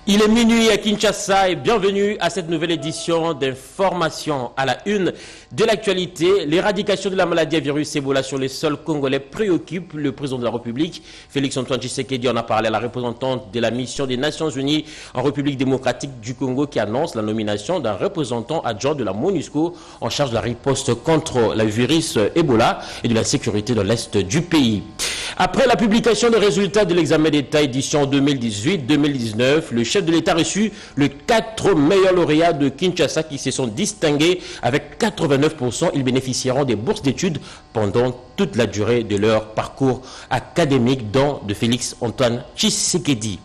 Il est minuit à Kinshasa et bienvenue à cette nouvelle édition d'information à la une de l'actualité. L'éradication de la maladie à virus Ebola sur les sols congolais préoccupe le président de la République. Félix-Antoine Tshisekedi en a parlé à la représentante de la mission des Nations Unies en République démocratique du Congo qui annonce la nomination d'un représentant adjoint de la MONUSCO en charge de la riposte contre le virus Ebola et de la sécurité dans l'est du pays. Après la publication des résultats de l'examen d'État édition 2018-2019, le chef de l'État a reçu les 4 meilleurs lauréats de Kinshasa qui se sont distingués avec 89%. Ils bénéficieront des bourses d'études pendant toute la durée de leur parcours académique, dont de Félix-Antoine Tshisekedi.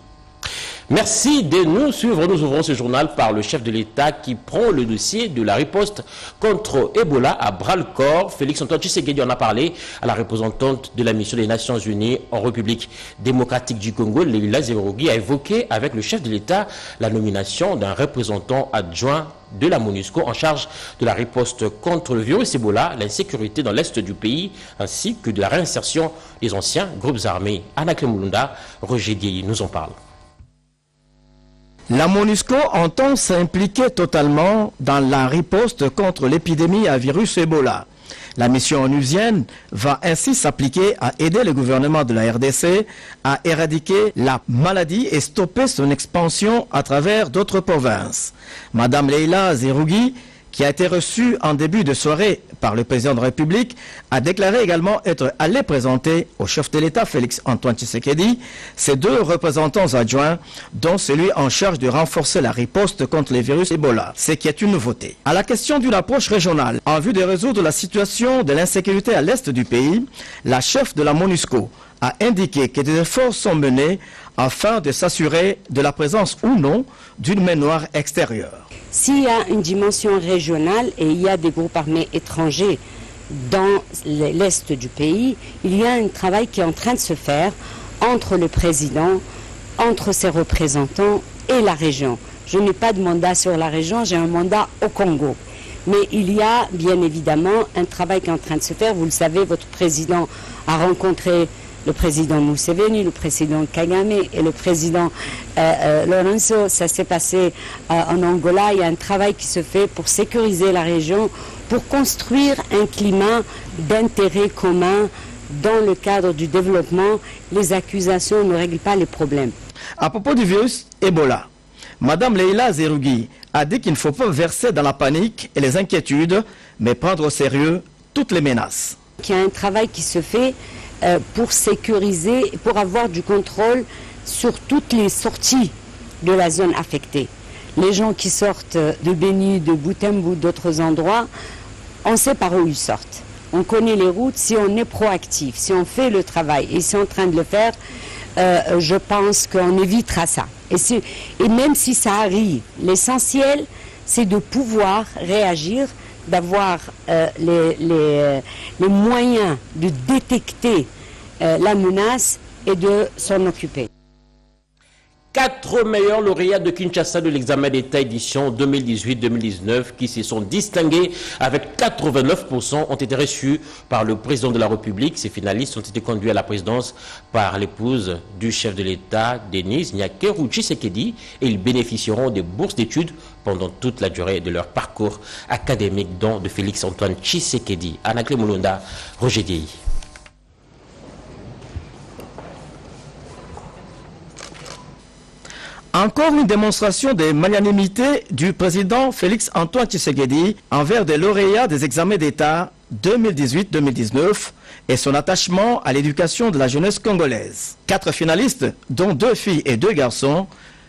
Merci de nous suivre. Nous ouvrons ce journal par le chef de l'État qui prend le dossier de la riposte contre Ebola à bras-le-corps. Félix-Antoine Tshisekedi en a parlé à la représentante de la mission des Nations Unies en République démocratique du Congo. Leila Zerougi a évoqué avec le chef de l'État la nomination d'un représentant adjoint de la MONUSCO en charge de la riposte contre le virus Ebola, l'insécurité dans l'est du pays, ainsi que de la réinsertion des anciens groupes armés. Anna Clemulunda, Roger Dieye nous en parle. La MONUSCO entend s'impliquer totalement dans la riposte contre l'épidémie à virus Ebola. La mission onusienne va ainsi s'appliquer à aider le gouvernement de la RDC à éradiquer la maladie et stopper son expansion à travers d'autres provinces. Madame Leila Zerougi, qui a été reçue en début de soirée par le président de la République, a déclaré également être allé présenter au chef de l'État, Félix-Antoine Tshisekedi, ses 2 représentants adjoints, dont celui en charge de renforcer la riposte contre les virus Ebola, ce qui est une nouveauté. À la question d'une approche régionale, en vue de résoudre la situation de l'insécurité à l'est du pays, la chef de la MONUSCO a indiqué que des efforts sont menés afin de s'assurer de la présence ou non d'une main noire extérieure. S'il y a une dimension régionale et il y a des groupes armés étrangers dans l'est du pays, il y a un travail qui est en train de se faire entre le président, entre ses représentants et la région. Je n'ai pas de mandat sur la région, j'ai un mandat au Congo. Mais il y a bien évidemment un travail qui est en train de se faire. Vous le savez, votre président a rencontré le président Museveni, le président Kagame et le président Lorenzo. Ça s'est passé en Angola. Il y a un travail qui se fait pour sécuriser la région, pour construire un climat d'intérêt commun dans le cadre du développement. Les accusations ne règlent pas les problèmes. À propos du virus Ebola, Madame Leila Zerougi a dit qu'il ne faut pas verser dans la panique et les inquiétudes, mais prendre au sérieux toutes les menaces. Il y a un travail qui se fait pour sécuriser, pour avoir du contrôle sur toutes les sorties de la zone affectée. Les gens qui sortent de Beni, de Butembo, d'autres endroits, on sait par où ils sortent. On connaît les routes. Si on est proactif, si on fait le travail et si on est en train de le faire, je pense qu'on évitera ça. Et même si ça arrive, l'essentiel, c'est de pouvoir réagir, d'avoir les moyens de détecter la menace et de s'en occuper. 4 meilleurs lauréats de Kinshasa de l'examen d'État édition 2018-2019 qui se sont distingués avec 89% ont été reçus par le président de la République. Ces finalistes ont été conduits à la présidence par l'épouse du chef de l'État, Denise Nyakeru Tshisekedi, et ils bénéficieront des bourses d'études pendant toute la durée de leur parcours académique, dont de Félix-Antoine Tshisekedi. Anna Clemulunda, Roger Dieye. Encore une démonstration de magnanimité du président Félix-Antoine Tshisekedi envers des lauréats des examens d'État 2018-2019 et son attachement à l'éducation de la jeunesse congolaise. 4 finalistes, dont 2 filles et 2 garçons,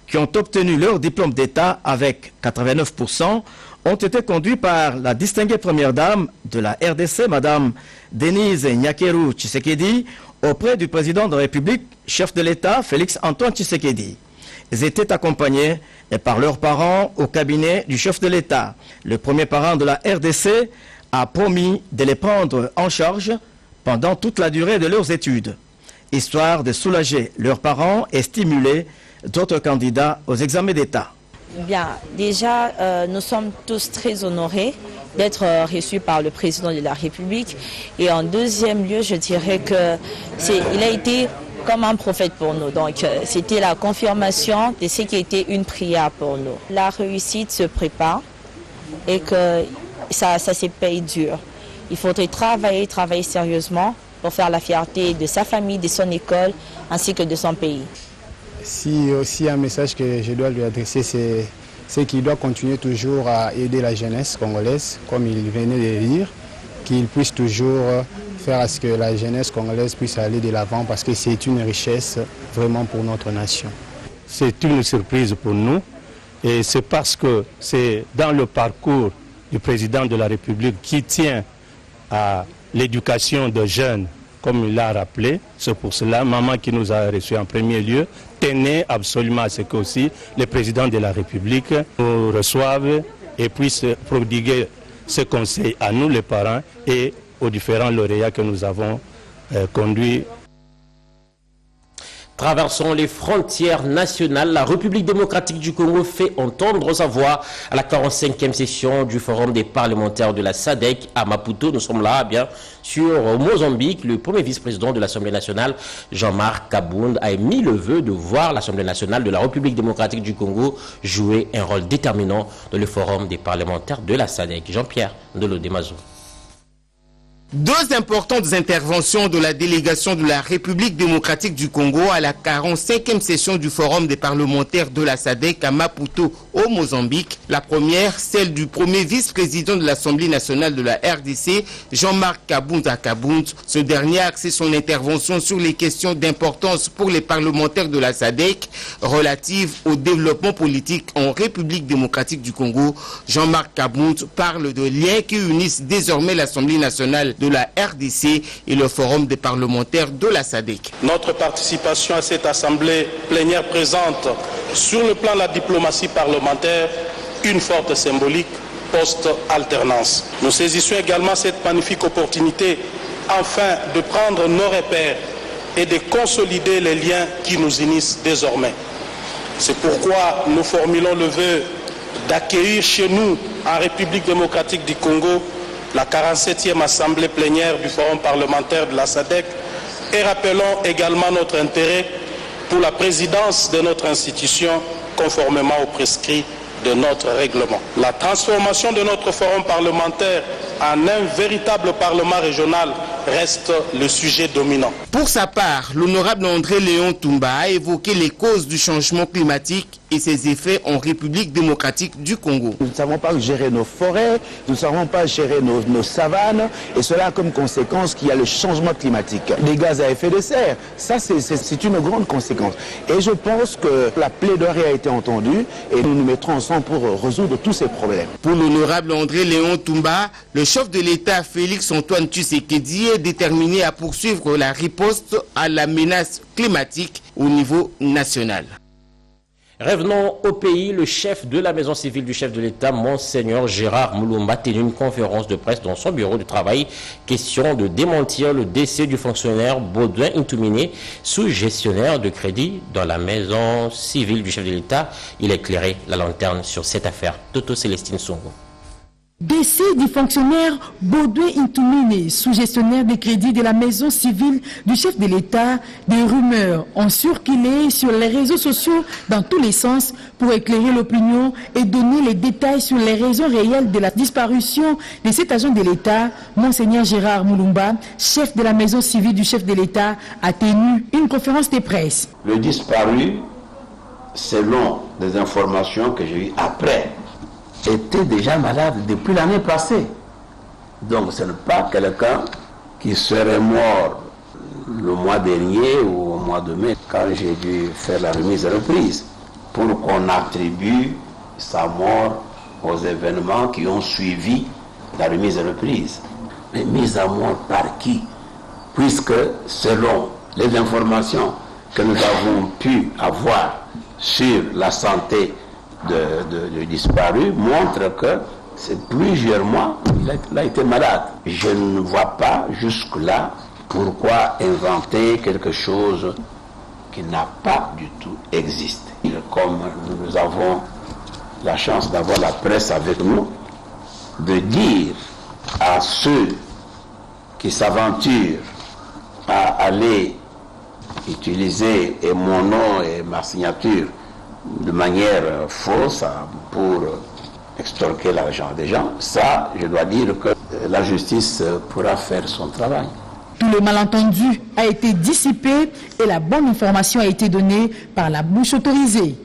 qui ont obtenu leur diplôme d'État avec 89%, ont été conduits par la distinguée première dame de la RDC, Madame Denise Nyakeru Tshisekedi, auprès du président de la République, chef de l'État, Félix-Antoine Tshisekedi. Ils étaient accompagnés par leurs parents au cabinet du chef de l'État. Le premier parent de la RDC a promis de les prendre en charge pendant toute la durée de leurs études, histoire de soulager leurs parents et stimuler d'autres candidats aux examens d'État. Bien, déjà, nous sommes tous très honorés d'être reçus par le président de la République. Et en deuxième lieu, je dirais qu'il a été comme un prophète pour nous. Donc c'était la confirmation de ce qui était une prière pour nous. La réussite se prépare et que ça se paye dur. Il faudrait travailler sérieusement pour faire la fierté de sa famille, de son école, ainsi que de son pays. Si aussi un message que je dois lui adresser, c'est qu'il doit continuer toujours à aider la jeunesse congolaise, comme il venait de dire, qu'il puisse toujours faire à ce que la jeunesse congolaise puisse aller de l'avant, parce que c'est une richesse vraiment pour notre nation. C'est une surprise pour nous, et c'est parce que c'est dans le parcours du président de la République qui tient à l'éducation de jeunes, comme il l'a rappelé. C'est pour cela, maman qui nous a reçus en premier lieu, tenait absolument à ce que aussi le président de la République nous reçoive et puisse prodiguer ce conseil à nous les parents et aux différents lauréats que nous avons conduits. Traversons les frontières nationales, la République démocratique du Congo fait entendre sa voix à la 45e session du Forum des parlementaires de la SADC à Maputo. Nous sommes là, bien sûr, au Mozambique. Le premier vice-président de l'Assemblée nationale, Jean-Marc Kabound, a émis le vœu de voir l'Assemblée nationale de la République démocratique du Congo jouer un rôle déterminant dans le Forum des parlementaires de la SADC. Jean-Pierre Ndelodemazou. Deux importantes interventions de la délégation de la République démocratique du Congo à la 45e session du Forum des parlementaires de la SADC à Maputo au Mozambique. La première, celle du premier vice-président de l'Assemblée nationale de la RDC, Jean-Marc Kabound à Kabound. Ce dernier a axé son intervention sur les questions d'importance pour les parlementaires de la SADC relatives au développement politique en République démocratique du Congo. Jean-Marc Kabound parle de liens qui unissent désormais l'Assemblée nationale de la RDC et le Forum des parlementaires de la SADC. Notre participation à cette assemblée plénière présente sur le plan de la diplomatie parlementaire une forte symbolique post-alternance. Nous saisissons également cette magnifique opportunité afin de prendre nos repères et de consolider les liens qui nous unissent désormais. C'est pourquoi nous formulons le vœu d'accueillir chez nous, en République démocratique du Congo, la 47e assemblée plénière du Forum parlementaire de la SADC et rappelons également notre intérêt pour la présidence de notre institution conformément aux prescrits de notre règlement. La transformation de notre forum parlementaire en un véritable parlement régional reste le sujet dominant. Pour sa part, l'honorable André Léon Toumba a évoqué les causes du changement climatique et ses effets en République démocratique du Congo. Nous ne savons pas gérer nos forêts, nous ne savons pas gérer nos savanes, et cela a comme conséquence qu'il y a le changement climatique. Les gaz à effet de serre, ça c'est une grande conséquence. Et je pense que la plaidoirie a été entendue et nous nous mettrons ensemble pour résoudre tous ces problèmes. Pour l'honorable André Léon Toumba, le chef de l'État Félix Antoine Tshisekedi est déterminé à poursuivre la riposte à la menace climatique au niveau national. Revenons au pays. Le chef de la maison civile du chef de l'État, Monseigneur Gérard Moulumba, tenu une conférence de presse dans son bureau de travail. Question de démentir le décès du fonctionnaire Baudouin Intumine, sous-gestionnaire de crédit dans la maison civile du chef de l'État. Il a éclairé la lanterne sur cette affaire. Toto Célestine Songo. Décès du fonctionnaire Baudouin Intumine, sous-gestionnaire des crédits de la maison civile du chef de l'État. Des rumeurs ont circulé sur les réseaux sociaux dans tous les sens pour éclairer l'opinion et donner les détails sur les raisons réelles de la disparition de cet agent de l'État. Monseigneur Gérard Moulumba, chef de la maison civile du chef de l'État, a tenu une conférence de presse. Le disparu, selon des informations que j'ai eues après, était déjà malade depuis l'année passée. Donc ce n'est pas quelqu'un qui serait mort le mois dernier ou au mois de mai, quand j'ai dû faire la remise et reprise, pour qu'on attribue sa mort aux événements qui ont suivi la remise et reprise. Mais mise à mort par qui? Puisque selon les informations que nous avons pu avoir sur la santé de disparu montre que c'est plusieurs mois qu'il a été malade. Je ne vois pas jusque-là pourquoi inventer quelque chose qui n'a pas du tout existé. Comme nous avons la chance d'avoir la presse avec nous, de dire à ceux qui s'aventurent à aller utiliser mon nom et ma signature de manière fausse pour extorquer l'argent des gens, ça, je dois dire que la justice pourra faire son travail. Tout le malentendu a été dissipé et la bonne information a été donnée par la bouche autorisée.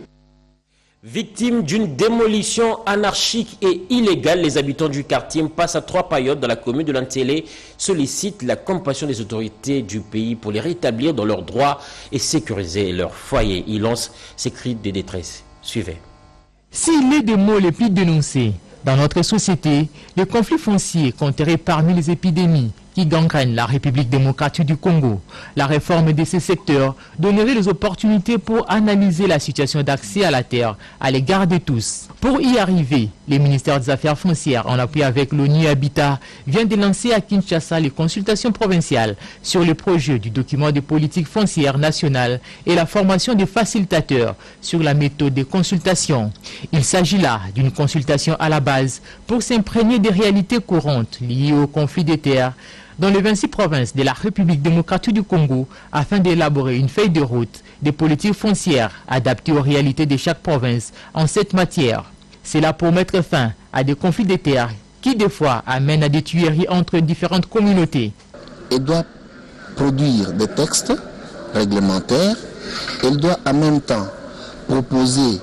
Victimes d'une démolition anarchique et illégale, les habitants du quartier passent à 3 paillotes dans la commune de Lantélé sollicitent la compassion des autorités du pays pour les rétablir dans leurs droits et sécuriser leur foyer. Ils lancent ces cris de détresse. Suivez. S'il est des mots les plus dénoncés dans notre société, le conflit foncier compterait parmi les épidémies qui gangrènent la République démocratique du Congo. La réforme de ces secteurs donnerait les opportunités pour analyser la situation d'accès à la terre à l'égard de tous. Pour y arriver, le ministère des Affaires foncières, en appui avec l'ONU Habitat, vient de lancer à Kinshasa les consultations provinciales sur le projet du document de politique foncière nationale et la formation des facilitateurs sur la méthode de consultation. Il s'agit là d'une consultation à la base pour s'imprégner des réalités courantes liées au conflit des terres dans les 26 provinces de la République démocratique du Congo afin d'élaborer une feuille de route des politiques foncières adaptées aux réalités de chaque province en cette matière. C'est là pour mettre fin à des conflits de terres qui des fois amènent à des tueries entre différentes communautés. Elle doit produire des textes réglementaires, elle doit en même temps proposer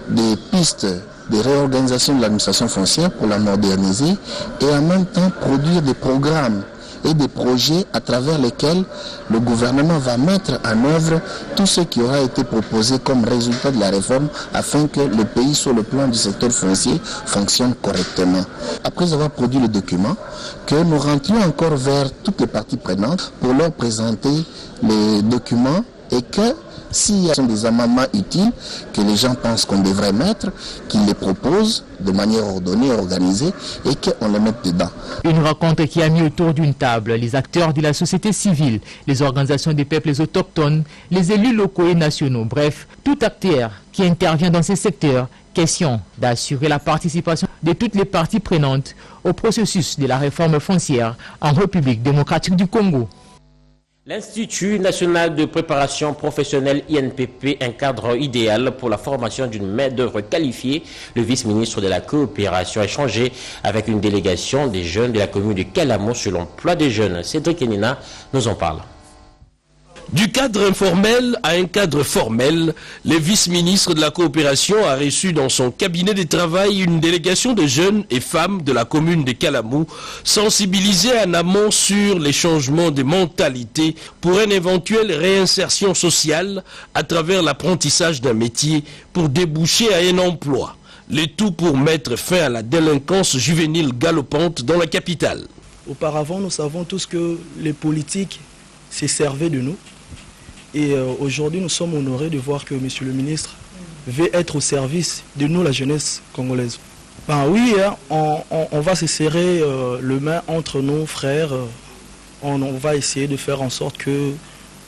des pistes de réorganisation de l'administration foncière pour la moderniser et en même temps produire des programmes et des projets à travers lesquels le gouvernement va mettre en œuvre tout ce qui aura été proposé comme résultat de la réforme afin que le pays sur le plan du secteur foncier fonctionne correctement. Après avoir produit le document, que nous rentrions encore vers toutes les parties prenantes pour leur présenter les documents et que s'il y a des amendements utiles que les gens pensent qu'on devrait mettre, qu'ils les proposent de manière ordonnée, organisée et qu'on les mette dedans. Une rencontre qui a mis autour d'une table les acteurs de la société civile, les organisations des peuples autochtones, les élus locaux et nationaux, bref, tout acteur qui intervient dans ces secteurs. Question d'assurer la participation de toutes les parties prenantes au processus de la réforme foncière en République démocratique du Congo. L'Institut national de préparation professionnelle INPP, un cadre idéal pour la formation d'une main-d'œuvre qualifiée. Le vice-ministre de la coopération a échangé avec une délégation des jeunes de la commune de Kalamo sur l'emploi des jeunes. Cédric Enina nous en parle. Du cadre informel à un cadre formel, le vice-ministre de la coopération a reçu dans son cabinet de travail une délégation de jeunes et femmes de la commune de Kalamou, sensibilisés en amont sur les changements de mentalité pour une éventuelle réinsertion sociale à travers l'apprentissage d'un métier pour déboucher à un emploi. Le tout pour mettre fin à la délinquance juvénile galopante dans la capitale. Auparavant, nous savons tous que les politiques se servaient de nous. Et aujourd'hui, nous sommes honorés de voir que M. le ministre veut être au service de nous, la jeunesse congolaise. Ben oui, hein, on va se serrer le main entre nos frères. On va essayer de faire en sorte que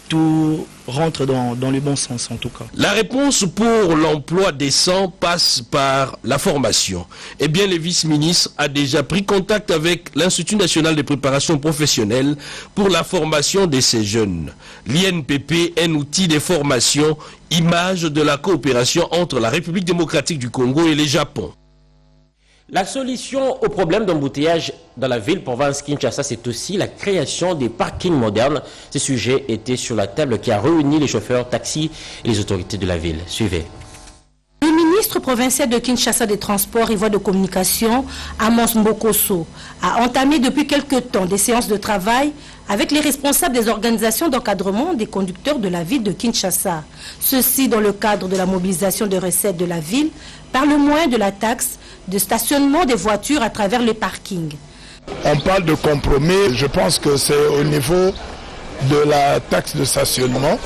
tout rentre dans le bon sens en tout cas. La réponse pour l'emploi décent passe par la formation. Eh bien, le vice-ministre a déjà pris contact avec l'Institut national de préparation professionnelle pour la formation de ces jeunes. L'INPP, un outil de formation, image de la coopération entre la République démocratique du Congo et le Japon. La solution au problème d'embouteillage dans la ville-province Kinshasa, c'est aussi la création des parkings modernes. Ce sujet était sur la table qui a réuni les chauffeurs, taxis et les autorités de la ville. Suivez. Le ministre provincial de Kinshasa des Transports et Voies de Communication, Amos Mbokoso, a entamé depuis quelque temps des séances de travail avec les responsables des organisations d'encadrement des conducteurs de la ville de Kinshasa. Ceci dans le cadre de la mobilisation de recettes de la ville par le moyen de la taxe de stationnement des voitures à travers les parkings. On parle de compromis, je pense que c'est au niveau de la taxe de stationnement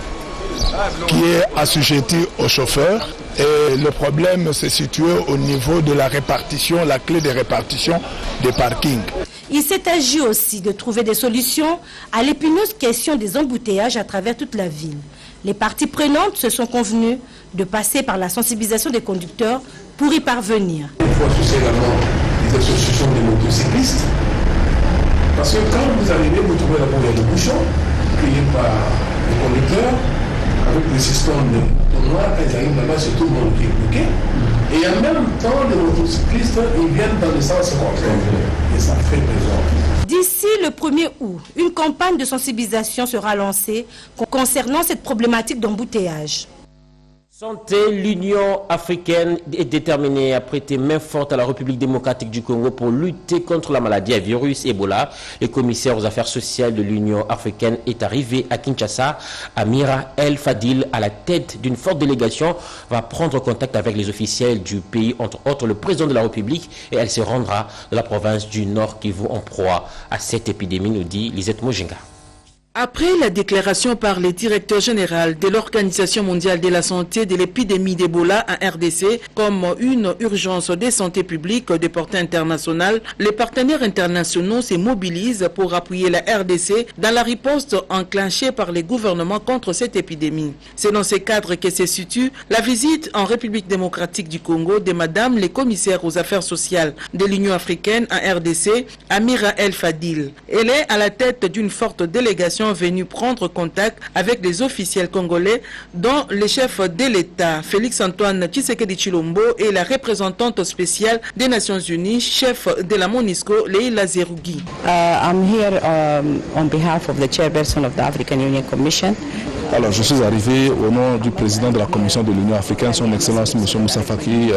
qui est assujettie aux chauffeurs. Et le problème se situe au niveau de la répartition, la clé de répartition des parkings. Il s'est agi aussi de trouver des solutions à l'épineuse question des embouteillages à travers toute la ville. Les parties prenantes se sont convenues de passer par la sensibilisation des conducteurs pour y parvenir. Il faut associer également les associations des motocyclistes. Parce que quand vous arrivez, vous trouvez d'abord il y a des bouchons créés par les conducteurs. avec le système de tournoi, quand ils arrivent là-bas, c'est tout le monde qui est bloqué. Et en même temps, les motocyclistes, ils viennent dans le sens contraire. Et ça fait besoin. D'ici le 1er août, une campagne de sensibilisation sera lancée concernant cette problématique d'embouteillage. Santé, l'Union africaine est déterminée à prêter main forte à la République démocratique du Congo pour lutter contre la maladie à virus Ebola. Le commissaire aux affaires sociales de l'Union africaine est arrivé à Kinshasa. Amira El Fadil, à la tête d'une forte délégation, va prendre contact avec les officiels du pays, entre autres le président de la République, et elle se rendra dans la province du Nord Kivu en proie à cette épidémie, nous dit Lisette Mojinga. Après la déclaration par le directeur général de l'Organisation mondiale de la santé de l'épidémie d'Ebola en RDC comme une urgence de santé publique de portée internationale, les partenaires internationaux se mobilisent pour appuyer la RDC dans la riposte enclenchée par les gouvernements contre cette épidémie. C'est dans ce cadre que se situe la visite en République démocratique du Congo de Madame le commissaire aux affaires sociales de l'Union africaine en RDC, Amira El Fadil. Elle est à la tête d'une forte délégation venus prendre contact avec les officiels congolais, dont le chef de l'État, Félix-Antoine Tshisekedi Tshilombo, et la représentante spéciale des Nations Unies, chef de la MONUSCO, Leila Zerougi. I'm here on behalf of the chairperson of the African Union Commission. Alors, je suis arrivé au nom du président de la Commission de l'Union africaine, son Excellence M. Moussa Faki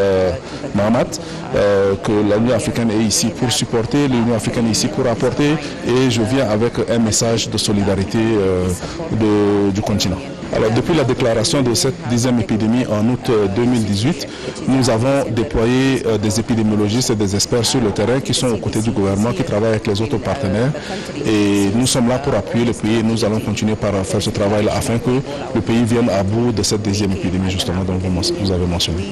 Mahamat, que l'Union africaine est ici pour supporter, l'Union africaine est ici pour apporter, et je viens avec un message de solidarité du continent. Alors, depuis la déclaration de cette 10e épidémie en août 2018, nous avons déployé des épidémiologistes et des experts sur le terrain qui sont aux côtés du gouvernement, qui travaillent avec les autres partenaires. Et nous sommes là pour appuyer le pays et nous allons continuer par faire ce travail-là afin que le pays vienne à bout de cette 10e épidémie, justement, dont vous avez mentionné.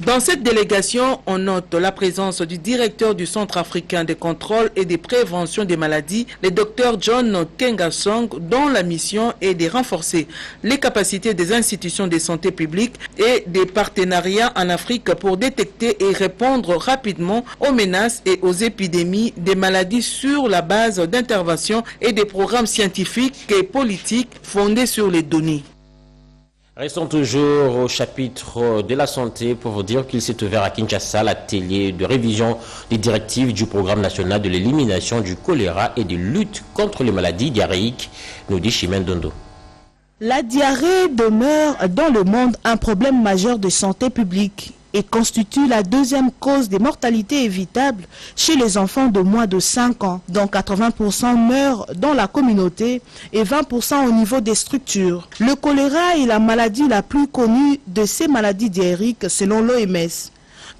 Dans cette délégation, on note la présence du directeur du Centre africain de contrôle et de prévention des maladies, le docteur John Kengasong, dont la mission est de renforcer les capacités des institutions de santé publique et des partenariats en Afrique pour détecter et répondre rapidement aux menaces et aux épidémies des maladies sur la base d'interventions et des programmes scientifiques et politiques fondés sur les données. Restons toujours au chapitre de la santé pour vous dire qu'il s'est ouvert à Kinshasa l'atelier de révision des directives du programme national de l'élimination du choléra et de lutte contre les maladies diarrhéiques, nous dit Chimène Dondo. La diarrhée demeure dans le monde un problème majeur de santé publique et constitue la deuxième cause des mortalités évitables chez les enfants de moins de 5 ans, dont 80% meurent dans la communauté et 20% au niveau des structures. Le choléra est la maladie la plus connue de ces maladies diarrhéiques selon l'OMS.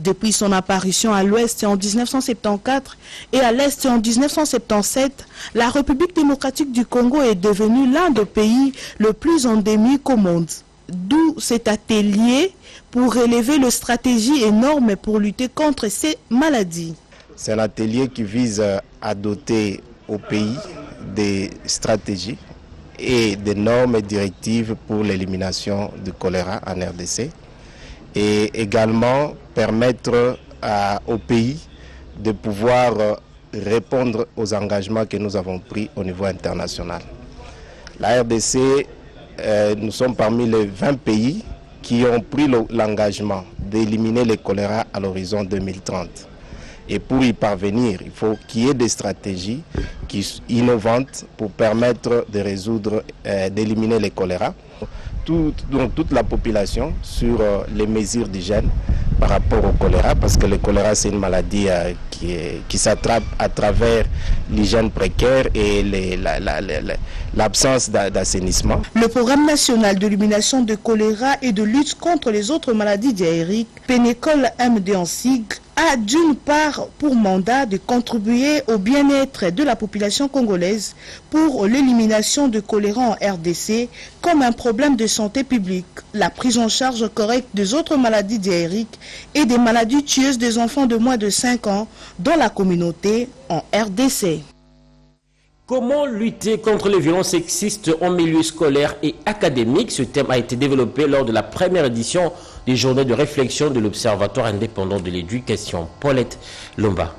Depuis son apparition à l'ouest en 1974 et à l'est en 1977, la République démocratique du Congo est devenue l'un des pays le plus endémiques au monde. D'où cet atelier pour relever les stratégies et normes pour lutter contre ces maladies. C'est un atelier qui vise à doter au pays des stratégies et des normes et directives pour l'élimination du choléra en RDC et également permettre au pays de pouvoir répondre aux engagements que nous avons pris au niveau international. La RDC, nous sommes parmi les 20 pays qui ont pris l'engagement d'éliminer le choléra à l'horizon 2030. Et pour y parvenir, il faut qu'il y ait des stratégies innovantes pour permettre de résoudre, d'éliminer le choléra. Donc toute la population sur les mesures d'hygiène par rapport au choléra, parce que le choléra c'est une maladie qui s'attrape à travers l'hygiène précaire et l'absence d'assainissement. Le programme national d'élimination de choléra et de lutte contre les autres maladies diarrhéiques, Pénécole MD en sigle, a d'une part pour mandat de contribuer au bien-être de la population congolaise pour l'élimination de choléra en RDC comme un problème de santé publique, la prise en charge correcte des autres maladies diarrhéiques et des maladies tueuses des enfants de moins de 5 ans dans la communauté en RDC. Comment lutter contre les violences sexistes en milieu scolaire et académique? Ce thème a été développé lors de la première édition des journées de réflexion de l'Observatoire indépendant de l'éducation. Paulette Lomba.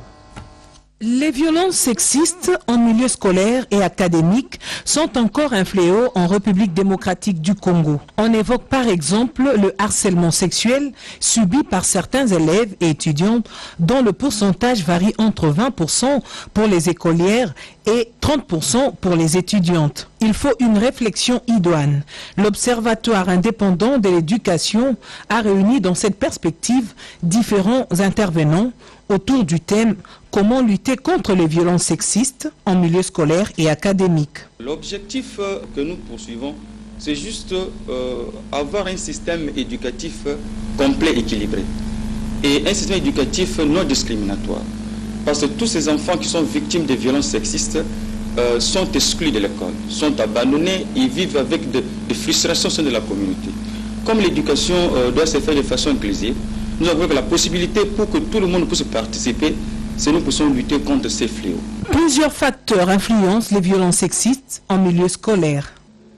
Les violences sexistes en milieu scolaire et académique sont encore un fléau en République démocratique du Congo. On évoque par exemple le harcèlement sexuel subi par certains élèves et étudiants dont le pourcentage varie entre 20% pour les écolières et 30% pour les étudiantes. Il faut une réflexion idoine. L'Observatoire indépendant de l'éducation a réuni dans cette perspective différents intervenants autour du thème « Comment lutter contre les violences sexistes en milieu scolaire et académique ». L'objectif que nous poursuivons, c'est juste avoir un système éducatif complet, équilibré. Et un système éducatif non discriminatoire. Parce que tous ces enfants qui sont victimes de violences sexistes sont exclus de l'école, sont abandonnés, ils vivent avec des frustrations au sein de la communauté. Comme l'éducation doit se faire de façon inclusive, nous avons la possibilité pour que tout le monde puisse participer, si nous puissions lutter contre ces fléaux. Plusieurs facteurs influencent les violences sexistes en milieu scolaire.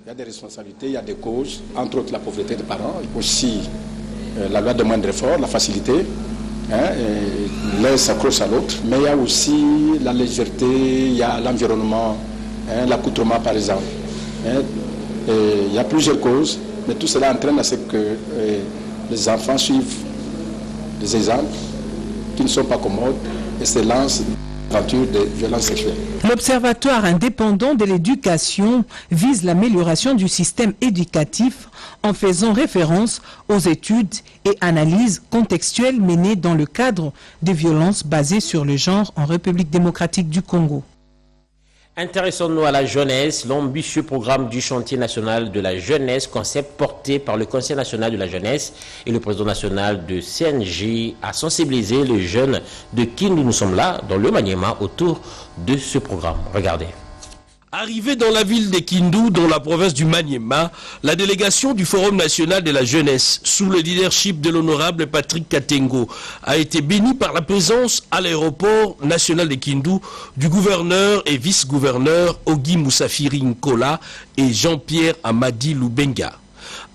Il y a des responsabilités, il y a des causes, entre autres la pauvreté des parents, aussi la loi de moindre effort, la facilité, l'un s'accroche à l'autre, mais il y a aussi la légèreté, il y a l'environnement, l'accoutrement par exemple. Il y a plusieurs causes, mais tout cela entraîne à ce que les enfants suivent des exemples qui ne sont pas commodes et se lancent dans l'aventure des violences sexuelles. L'Observatoire indépendant de l'éducation vise l'amélioration du système éducatif en faisant référence aux études et analyses contextuelles menées dans le cadre des violences basées sur le genre en République démocratique du Congo. Intéressons-nous à la jeunesse, l'ambitieux programme du chantier national de la jeunesse, concept porté par le Conseil national de la jeunesse et le président national de CNJ a sensibilisé les jeunes de qui nous sommes là, dans le Maniema, autour de ce programme. Regardez. Arrivé dans la ville de Kindu, dans la province du Maniema, la délégation du Forum national de la jeunesse, sous le leadership de l'honorable Patrick Katengo, a été bénie par la présence à l'aéroport national de Kindu du gouverneur et vice-gouverneur Ogi Moussafiri Nkola et Jean-Pierre Amadi Lubenga.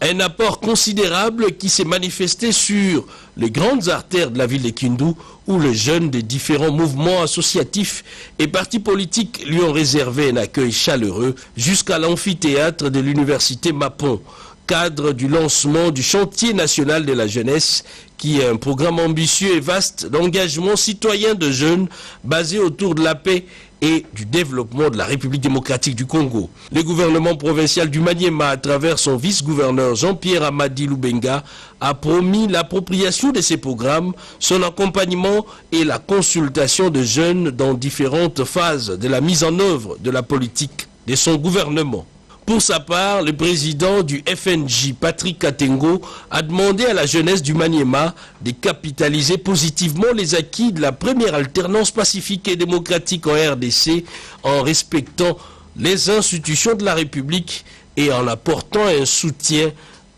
Un apport considérable qui s'est manifesté sur les grandes artères de la ville de Kindu, où les jeunes des différents mouvements associatifs et partis politiques lui ont réservé un accueil chaleureux jusqu'à l'amphithéâtre de l'université Mapon, cadre du lancement du chantier national de la jeunesse, qui est un programme ambitieux et vaste d'engagement citoyen de jeunes basé autour de la paix et du développement de la République démocratique du Congo. Le gouvernement provincial du Maniema, à travers son vice-gouverneur Jean-Pierre Amadi Lubenga, a promis l'appropriation de ces programmes, son accompagnement et la consultation de jeunes dans différentes phases de la mise en œuvre de la politique de son gouvernement. Pour sa part, le président du FNJ, Patrick Katengo, a demandé à la jeunesse du Maniema de capitaliser positivement les acquis de la première alternance pacifique et démocratique en RDC en respectant les institutions de la République et en apportant un soutien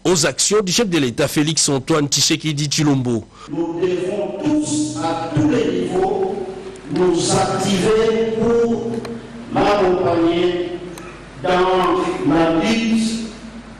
aux actions du chef de l'État Félix-Antoine Tshisekedi Tshilombo. Nous devons tous, à tous les niveaux, nous activer pour m'accompagner dans la lutte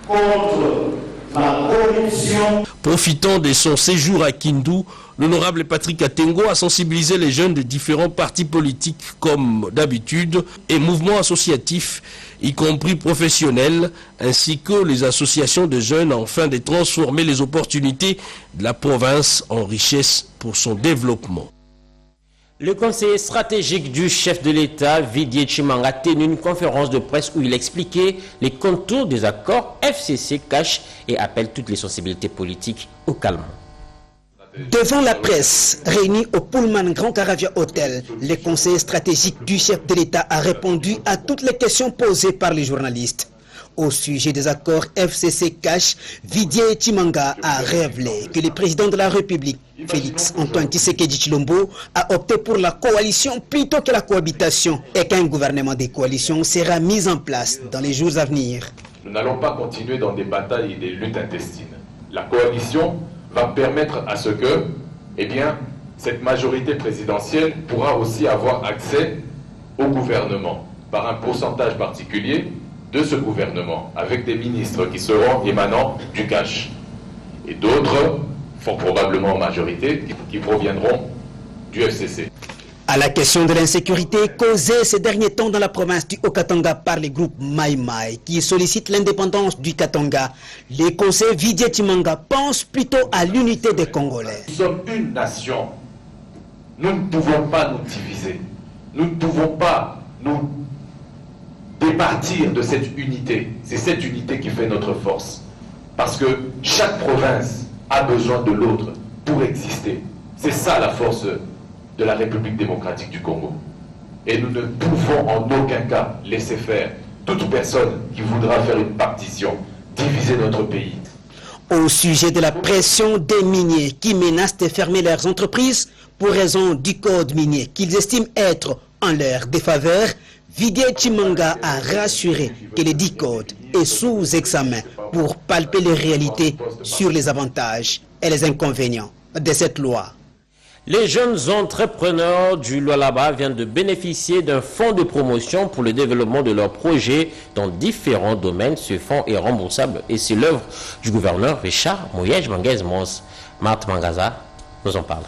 contre la corruption. Profitant de son séjour à Kindu, l'honorable Patrick Katengo a sensibilisé les jeunes de différents partis politiques comme d'habitude et mouvements associatifs, y compris professionnels, ainsi que les associations de jeunes afin de transformer les opportunités de la province en richesse pour son développement. Le conseiller stratégique du chef de l'État, Vidier Tshimanga, a tenu une conférence de presse où il expliquait les contours des accords FCC-CACH et appelle toutes les sensibilités politiques au calme. Devant la presse, réunie au Pullman Grand Caravia Hotel, le conseiller stratégique du chef de l'État a répondu à toutes les questions posées par les journalistes. Au sujet des accords FCC-CACH, Vidier Tshimanga a révélé que le président de la République, Félix-Antoine Tshisekedi Tshilombo, a opté pour la coalition plutôt que la cohabitation et qu'un gouvernement de coalition sera mis en place dans les jours à venir. Nous n'allons pas continuer dans des batailles et des luttes intestines. La coalition va permettre à ce que, cette majorité présidentielle pourra aussi avoir accès au gouvernement par un pourcentage particulier de ce gouvernement, avec des ministres qui seront émanants du CACH. Et d'autres, fort probablement en majorité, qui proviendront du FCC. À la question de l'insécurité causée ces derniers temps dans la province du Haut-Katanga par les groupes Mai Mai qui sollicitent l'indépendance du Katanga, les conseillers Vidier Chimanga pensent plutôt à l'unité des Congolais. Nous sommes une nation. Nous ne pouvons pas nous diviser. Nous ne pouvons pas nous départir de cette unité. C'est cette unité qui fait notre force. Parce que chaque province a besoin de l'autre pour exister. C'est ça la force de la République démocratique du Congo. Et nous ne pouvons en aucun cas laisser faire toute personne qui voudra faire une partition, diviser notre pays. Au sujet de la pression des miniers qui menacent de fermer leurs entreprises pour raison du code minier qu'ils estiment être en leur défaveur, Vidier Chimanga a rassuré que le dit code est sous examen pour palper les réalités sur les avantages et les inconvénients de cette loi. Les jeunes entrepreneurs du Lualaba viennent de bénéficier d'un fonds de promotion pour le développement de leurs projets dans différents domaines. Ce fonds est remboursable et c'est l'œuvre du gouverneur Richard Mouyej Manguez-Mons. Marthe Mangaza nous en parle.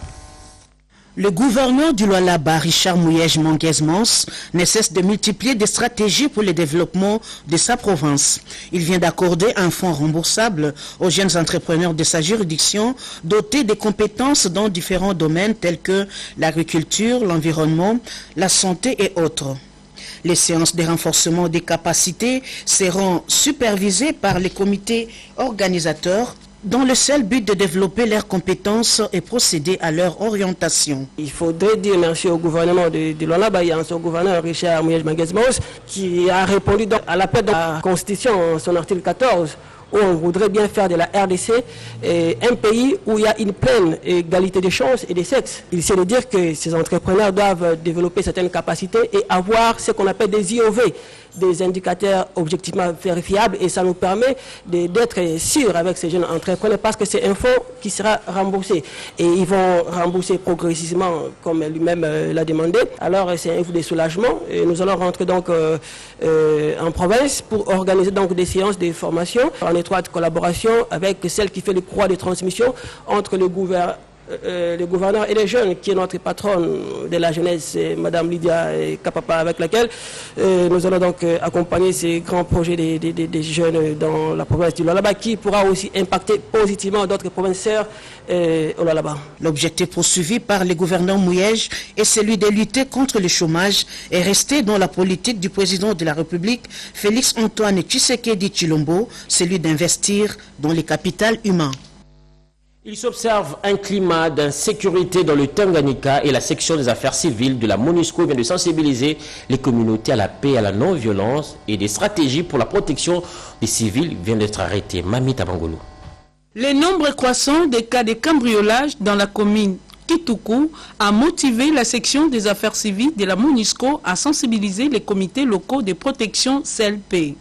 Le gouverneur du Lualaba, Richard Mouyej Manguez-Mons, ne cesse de multiplier des stratégies pour le développement de sa province. Il vient d'accorder un fonds remboursable aux jeunes entrepreneurs de sa juridiction, dotés de compétences dans différents domaines tels que l'agriculture, l'environnement, la santé et autres. Les séances de renforcement des capacités seront supervisées par les comités organisateurs dans le seul but de développer leurs compétences et procéder à leur orientation. Il faudrait dire merci au gouvernement de Lualaba et à son gouverneur Richard Mouyej Manguez-Mons qui a répondu à l'appel de la Constitution, son article 14, où on voudrait bien faire de la RDC un pays où il y a une pleine égalité des chances et des sexes. Il s'est de dire que ces entrepreneurs doivent développer certaines capacités et avoir ce qu'on appelle des IOV, des indicateurs objectivement vérifiables, et ça nous permet d'être sûrs avec ces jeunes entrepreneurs parce que c'est un fonds qui sera remboursé et ils vont rembourser progressivement comme lui-même l'a demandé. Alors c'est un effet de soulagement et nous allons rentrer donc en province pour organiser donc des séances de formation en étroite collaboration avec celle qui fait le croix de transmission entre le gouverneur et les jeunes, qui est notre patronne de la jeunesse, Madame Lydia Kapapa, avec laquelle nous allons donc accompagner ces grands projets des jeunes dans la province du Lualaba, qui pourra aussi impacter positivement d'autres provinces sœurs au Lualaba. L'objectif poursuivi par le gouverneur Mouyej est celui de lutter contre le chômage et rester dans la politique du président de la République, Félix Antoine Tshisekedi Tshilombo, celui d'investir dans les capitales humains. Il s'observe un climat d'insécurité dans le Tanganyika et la section des affaires civiles de la MONUSCO vient de sensibiliser les communautés à la paix et à la non-violence, et des stratégies pour la protection des civils viennent d'être arrêtées. Mamita Bangolo. Le nombre croissant des cas de cambriolage dans la commune Kitoukou a motivé la section des affaires civiles de la MONUSCO à sensibiliser les comités locaux de protection CLP.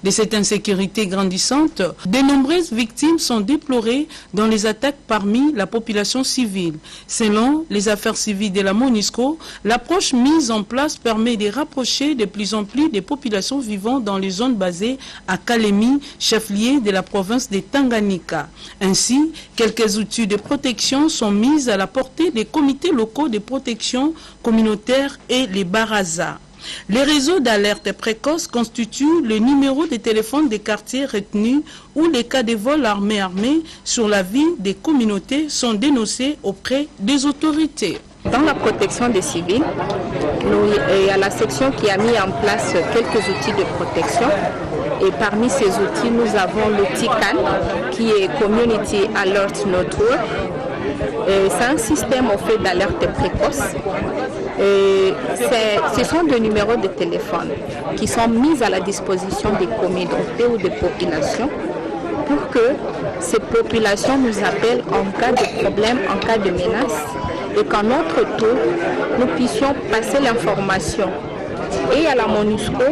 De cette insécurité grandissante, de nombreuses victimes sont déplorées dans les attaques parmi la population civile. Selon les affaires civiles de la MONUSCO, l'approche mise en place permet de rapprocher de plus en plus des populations vivant dans les zones basées à Kalemi, chef-lieu de la province de Tanganyika. Ainsi, quelques outils de protection sont mis à la portée des comités locaux de protection communautaire et les Baraza. Les réseaux d'alerte précoce constituent le numéro de téléphone des quartiers retenus où les cas de vol armés sur la vie des communautés sont dénoncés auprès des autorités. Dans la protection des civils, il y a la section qui a mis en place quelques outils de protection. Et parmi ces outils, nous avons l'outil CAN, qui est Community Alert Network. C'est un système au fait d'alerte précoce. Ce sont des numéros de téléphone qui sont mis à la disposition des communautés ou des populations pour que ces populations nous appellent en cas de problème, en cas de menace, et qu'en notre tour, nous puissions passer l'information et à la MONUSCO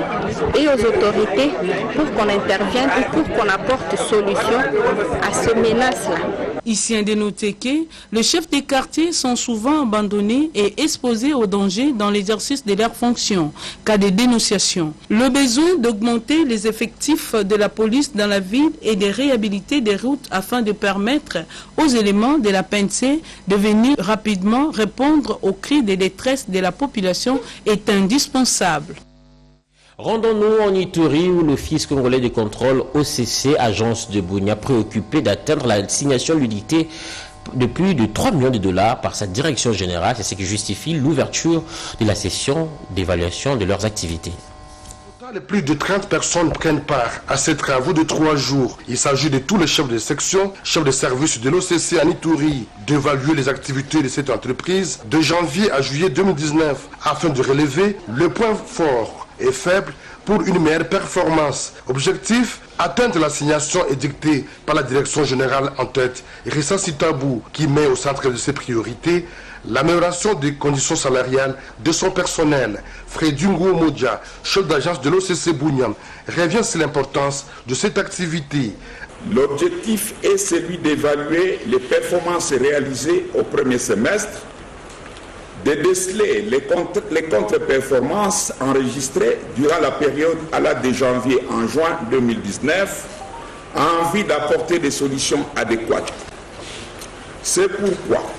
et aux autorités pour qu'on intervienne et pour qu'on apporte solution à ces menaces-là. Ici, dénoté que les chefs des quartiers sont souvent abandonnés et exposés au danger dans l'exercice de leurs fonctions, cas de dénonciation. Le besoin d'augmenter les effectifs de la police dans la ville et de réhabiliter des routes afin de permettre aux éléments de la PNC de venir rapidement répondre aux cris de détresse de la population est indispensable. Rendons-nous en Ituri où l'Office congolais de contrôle OCC, agence de Bunia, préoccupé d'atteindre la signation l'unité de plus de 3 millions de dollars par sa direction générale. C'est ce qui justifie l'ouverture de la session d'évaluation de leurs activités. Plus de 30 personnes prennent part à ces travaux de 3 jours. Il s'agit de tous les chefs de section, chefs de service de l'OCC en Ituri, d'évaluer les activités de cette entreprise de janvier à juillet 2019 afin de relever le point fort et faible pour une meilleure performance. Objectif, atteindre l'assignation édictée par la direction générale en tête, Rissa Sitabou, qui met au centre de ses priorités l'amélioration des conditions salariales de son personnel. Fredungo Modja, chef d'agence de l'OCC Bunyam, revient sur l'importance de cette activité. L'objectif est celui d'évaluer les performances réalisées au premier semestre, de déceler les contre-performances enregistrées durant la période allant de janvier en juin 2019 en vue d'apporter des solutions adéquates. C'est pourquoi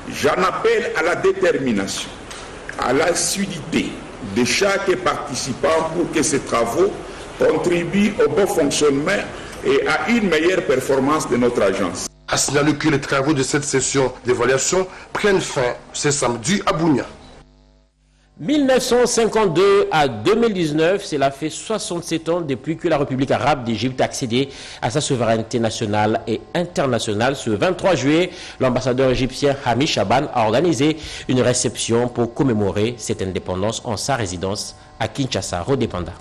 j'en appelle à la détermination, à l'assiduité de chaque participant pour que ces travaux contribuent au bon fonctionnement et à une meilleure performance de notre agence. À signaler que les travaux de cette session d'évaluation prennent fin ce samedi à Bunia. 1952 à 2019, cela fait 67 ans depuis que la République arabe d'Égypte a accédé à sa souveraineté nationale et internationale. Ce 23 juillet, l'ambassadeur égyptien Hami Chaban a organisé une réception pour commémorer cette indépendance en sa résidence à Kinshasa, Rodépanda.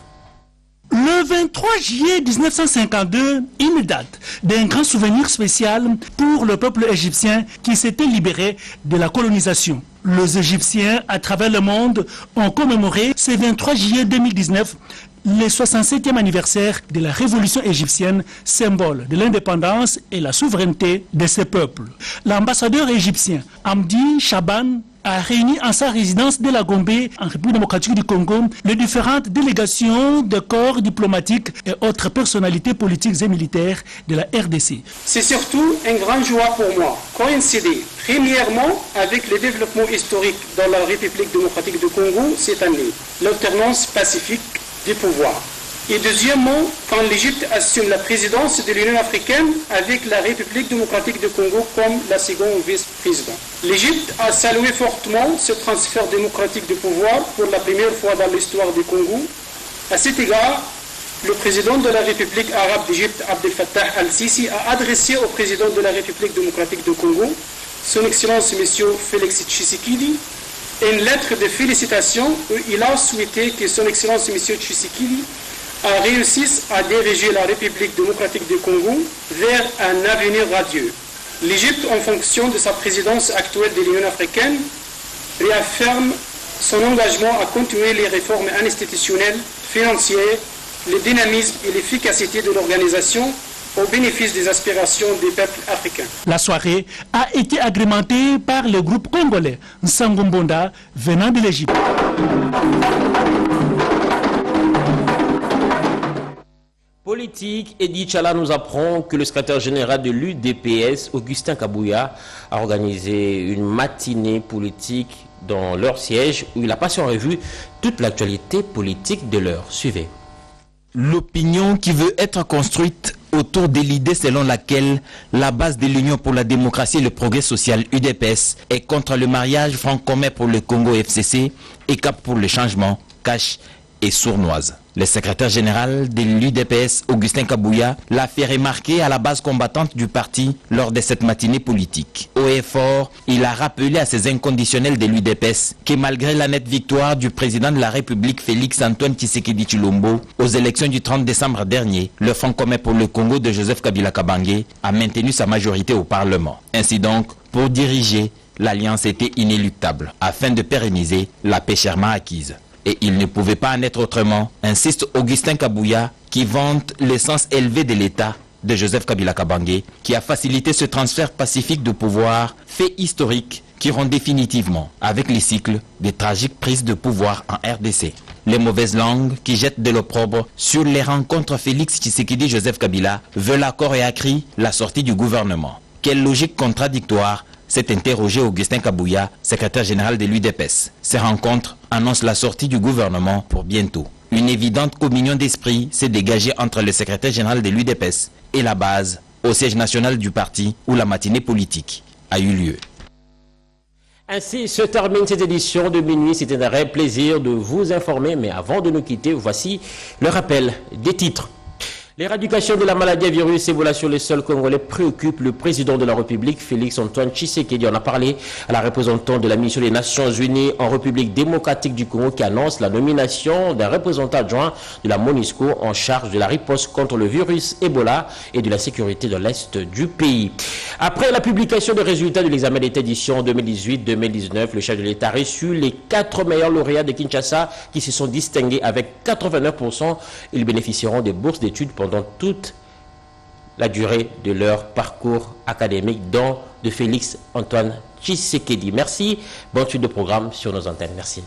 Le 23 juillet 1952, une date d'un grand souvenir spécial pour le peuple égyptien qui s'était libéré de la colonisation. Les Égyptiens à travers le monde ont commémoré ce 23 juillet 2019 le 67e anniversaire de la révolution égyptienne, symbole de l'indépendance et la souveraineté de ce peuple. L'ambassadeur égyptien Hamdi Chaban a réuni en sa résidence de la Gombe, en République démocratique du Congo, les différentes délégations de corps diplomatiques et autres personnalités politiques et militaires de la RDC. C'est surtout une grande joie pour moi, coïncider premièrement avec le développement historique dans la République démocratique du Congo cette année, l'alternance pacifique du pouvoir. Et deuxièmement, quand l'Égypte assume la présidence de l'Union africaine avec la République démocratique du Congo comme la seconde vice-présidente. L'Égypte a salué fortement ce transfert démocratique de pouvoir pour la première fois dans l'histoire du Congo. À cet égard, le président de la République arabe d'Égypte, Abdel Fattah al-Sisi, a adressé au président de la République démocratique du Congo, son Excellence M. Félix Tshisekedi, une lettre de félicitations où il a souhaité que son Excellence M. Tshisekedi a réussi à diriger la République démocratique du Congo vers un avenir radieux. L'Égypte, en fonction de sa présidence actuelle de l'Union africaine, réaffirme son engagement à continuer les réformes institutionnelles, financières, le dynamisme et l'efficacité de l'organisation au bénéfice des aspirations des peuples africains. La soirée a été agrémentée par le groupe congolais Nsangombonda venant de l'Égypte. Politique, Edi Chala nous apprend que le secrétaire général de l'UDPS, Augustin Kabouya, a organisé une matinée politique dans leur siège où il a passé en revue toute l'actualité politique de l'heure. Suivez. L'opinion qui veut être construite autour de l'idée selon laquelle la base de l'Union pour la démocratie et le progrès social UDPS est contre le mariage franc-commun pour le Congo FCC et Cap pour le changement, cache et sournoise. Le secrétaire général de l'UDPS, Augustin Kabouya, l'a fait remarquer à la base combattante du parti lors de cette matinée politique. Haut et fort, il a rappelé à ses inconditionnels de l'UDPS que malgré la nette victoire du président de la République Félix Antoine Tshisekedi Tshilombo aux élections du 30 décembre dernier, le Front commun pour le Congo de Joseph Kabila Kabange a maintenu sa majorité au Parlement. Ainsi donc, pour diriger, l'alliance était inéluctable afin de pérenniser la paix chèrement acquise. Et il ne pouvait pas en être autrement, insiste Augustin Kabouya, qui vante le sens élevé de l'État de Joseph Kabila Kabange qui a facilité ce transfert pacifique de pouvoir, fait historique qui rompt définitivement avec les cycles des tragiques prises de pouvoir en RDC. Les mauvaises langues qui jettent de l'opprobre sur les rencontres Félix Tshisekedi-Joseph Kabila veulent à corps et à cri la sortie du gouvernement. Quelle logique contradictoire s'est interrogé Augustin Kabouya, secrétaire général de l'UDPS. Ces rencontres annoncent la sortie du gouvernement pour bientôt. Une évidente communion d'esprit s'est dégagée entre le secrétaire général de l'UDPS et la base au siège national du parti où la matinée politique a eu lieu. Ainsi se termine cette édition de minuit. C'était un réel plaisir de vous informer. Mais avant de nous quitter, voici le rappel des titres. L'éradication de la maladie à virus Ebola sur les sols congolais préoccupe le président de la République, Félix Antoine Tshisekedi. On a parlé à la représentante de la mission des Nations Unies en République démocratique du Congo qui annonce la nomination d'un représentant adjoint de la MONUSCO en charge de la riposte contre le virus Ebola et de la sécurité de l'Est du pays. Après la publication des résultats de l'examen d'État édition 2018-2019, le chef de l'État a reçu les 4 meilleurs lauréats de Kinshasa qui se sont distingués avec 89%. Ils bénéficieront des bourses d'études pendant toute la durée de leur parcours académique, dont de Félix Antoine Tshisekedi. Merci. Bonne suite de programme sur nos antennes. Merci.